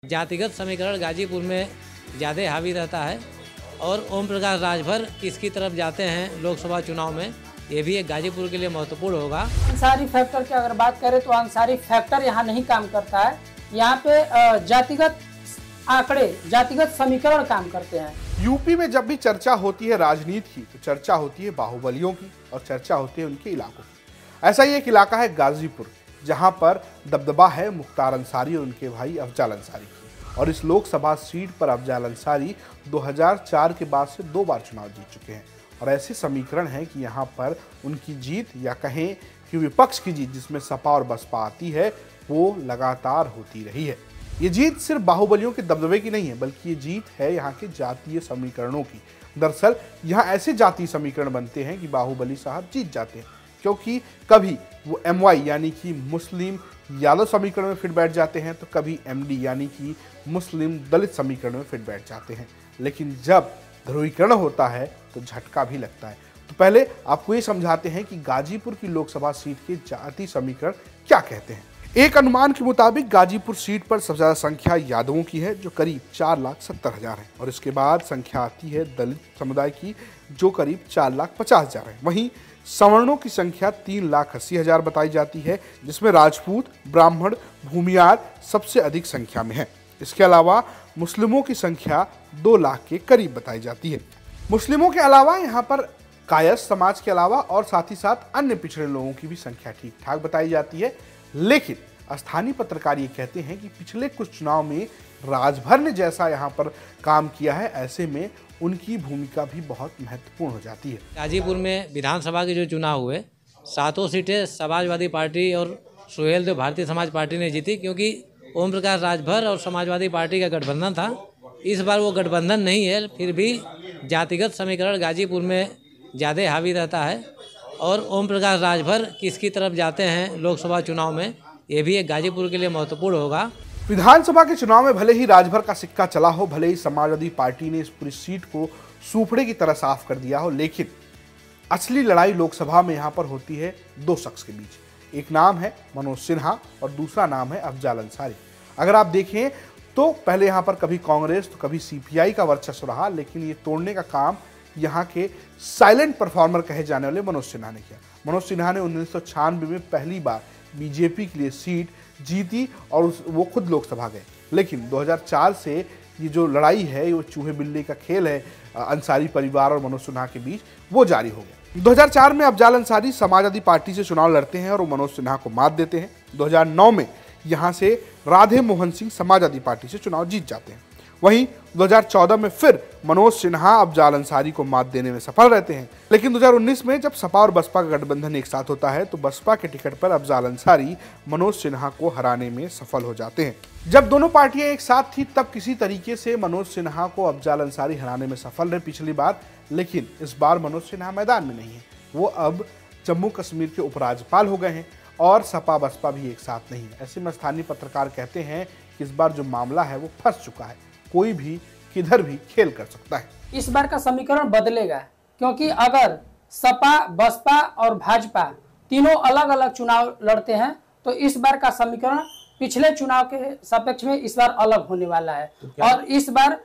जातिगत समीकरण गाजीपुर में ज़्यादा हावी रहता है और ओम प्रकाश राजभर किसकी तरफ जाते हैं लोकसभा चुनाव में, ये भी एक गाजीपुर के लिए महत्वपूर्ण होगा। अंसारी फैक्टर की अगर बात करें तो अंसारी फैक्टर यहाँ नहीं काम करता है। यहाँ पे जातिगत आंकड़े, जातिगत समीकरण काम करते हैं। यूपी में जब भी चर्चा होती है राजनीति की तो चर्चा होती है बाहुबलियों की और चर्चा होती है उनके इलाकों की। ऐसा ही एक इलाका है गाजीपुर, जहां पर दबदबा है मुख्तार अंसारी और उनके भाई अफजाल अंसारी की। और इस लोकसभा सीट पर अफजाल अंसारी 2004 के बाद से 2 बार चुनाव जीत चुके हैं। और ऐसे समीकरण हैं कि यहाँ पर उनकी जीत, या कहें कि विपक्ष की जीत जिसमें सपा और बसपा आती है, वो लगातार होती रही है। ये जीत सिर्फ बाहुबलियों के दबदबे की नहीं है, बल्कि ये जीत है यहाँ के जातीय समीकरणों की। दरअसल यहाँ ऐसे जातीय समीकरण बनते हैं कि बाहुबली साहब जीत जाते हैं, क्योंकि कभी वो MY यानी कि मुस्लिम यादव समीकरण में फिट बैठ जाते हैं, तो कभी MD यानी कि मुस्लिम दलित समीकरण में फिट बैठ जाते हैं। लेकिन जब ध्रुवीकरण होता है तो झटका भी लगता है। तो पहले आपको ये समझाते हैं कि गाजीपुर की लोकसभा सीट के जाति समीकरण क्या कहते हैं। एक अनुमान के मुताबिक गाजीपुर सीट पर सबसे ज्यादा संख्या यादवों की है, जो करीब 4,70,000 है। और इसके बाद संख्या आती है दलित समुदाय की, जो करीब 4,50,000 है। वहीं सवर्णों की संख्या 3,80,000 बताई जाती है, जिसमें राजपूत, ब्राह्मण, भूमियार सबसे अधिक संख्या में है। इसके अलावा मुस्लिमों की संख्या 2 लाख के करीब बताई जाती है। मुस्लिमों के अलावा यहाँ पर कायस्थ समाज के अलावा और साथ ही साथ अन्य पिछड़े लोगों की भी संख्या ठीक ठाक बताई जाती है। लेकिन स्थानीय पत्रकार ये कहते हैं कि पिछले कुछ चुनाव में राजभर ने जैसा यहाँ पर काम किया है, ऐसे में उनकी भूमिका भी बहुत महत्वपूर्ण हो जाती है। गाजीपुर में विधानसभा के जो चुनाव हुए, 7 सीटें समाजवादी पार्टी और सुहेलदेव भारतीय समाज पार्टी ने जीती, क्योंकि ओम प्रकाश राजभर और समाजवादी पार्टी का गठबंधन था। इस बार वो गठबंधन नहीं है, फिर भी जातिगत समीकरण गाजीपुर में ज़्यादा हावी रहता है और ओम प्रकाश राजभर किसकी तरफ जाते हैं लोकसभा चुनाव में, ये भी एक गाजीपुर के लिए महत्वपूर्ण होगा। विधानसभा के चुनाव में भले ही राजभर का सिक्का चला हो, भले ही समाजवादी पार्टी ने इस पूरी सीट को सूफड़े की तरह साफ कर दिया हो, लेकिन असली लड़ाई लोकसभा में यहाँ पर होती है 2 शख्स के बीच। एक नाम है मनोज सिन्हा और दूसरा नाम है अफजाल अंसारी। अगर आप देखें तो पहले यहाँ पर कभी कांग्रेस तो कभी CPI का वर्चस्व रहा, लेकिन ये तोड़ने का काम यहाँ के साइलेंट परफॉर्मर कहे जाने वाले मनोज सिन्हा ने किया। मनोज सिन्हा ने 1996 में पहली बार BJP के लिए सीट जीती और वो खुद लोकसभा गए। लेकिन 2004 से ये जो लड़ाई है, ये चूहे बिल्ली का खेल है अंसारी परिवार और मनोज सिन्हा के बीच, वो जारी हो गया। 2004 में अफजाल अंसारी समाजवादी पार्टी से चुनाव लड़ते हैं और वो मनोज सिन्हा को मात देते हैं। 2009 में यहाँ से राधे मोहन सिंह समाजवादी पार्टी से चुनाव जीत जाते हैं। वहीं 2014 में फिर मनोज सिन्हा अफजाल अंसारी को मात देने में सफल रहते हैं। लेकिन 2019 में जब सपा और बसपा का गठबंधन एक साथ होता है, तो बसपा के टिकट पर अफजाल अंसारी मनोज सिन्हा को हराने में सफल हो जाते हैं। जब दोनों पार्टियां एक साथ थी, तब किसी तरीके से मनोज सिन्हा को अफजाल अंसारी हराने में सफल रहे पिछली बार। लेकिन इस बार मनोज सिन्हा मैदान में नहीं है, वो अब जम्मू कश्मीर के उपराज्यपाल हो गए हैं और सपा बसपा भी एक साथ नहीं है। ऐसे में स्थानीय पत्रकार कहते हैं कि इस बार जो मामला है वो फंस चुका है, कोई भी किधर भी खेल कर सकता है। इस बार का समीकरण बदलेगा, क्योंकि अगर सपा, बसपा और भाजपा तीनों अलग अलग चुनाव लड़ते हैं, तो इस बार का समीकरण पिछले चुनाव के सापेक्ष में इस बार अलग होने वाला है। और इस बार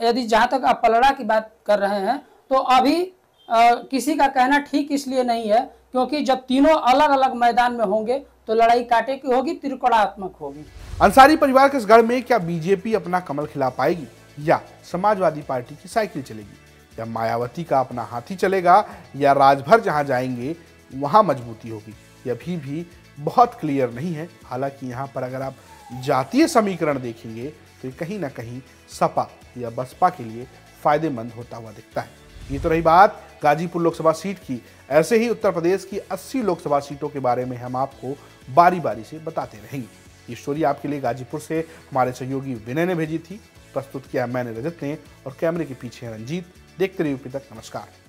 यदि जहां तक आप पलड़ा की बात कर रहे हैं, तो अभी किसी का कहना ठीक इसलिए नहीं है, क्योंकि जब तीनों अलग अलग मैदान में होंगे तो लड़ाई कांटे की होगी, त्रिकोणात्मक होगी। अंसारी परिवार के इस गढ़ में क्या BJP अपना कमल खिला पाएगी, या समाजवादी पार्टी की साइकिल चलेगी, या मायावती का अपना हाथी चलेगा, या राजभर जहां जाएंगे वहां मजबूती होगी, यह भी बहुत क्लियर नहीं है। हालांकि यहाँ पर अगर आप जातीय समीकरण देखेंगे तो ये कहीं ना कहीं सपा या बसपा के लिए फायदेमंद होता हुआ दिखता है। ये तो रही बात गाजीपुर लोकसभा सीट की। ऐसे ही उत्तर प्रदेश की 80 लोकसभा सीटों के बारे में हम आपको बारी बारी से बताते रहेंगे। ये स्टोरी आपके लिए गाजीपुर से हमारे सहयोगी विनय ने भेजी थी। प्रस्तुत किया मैंने, रजत ने, और कैमरे के पीछे रंजीत। देखते रहिए यूपी तक। नमस्कार।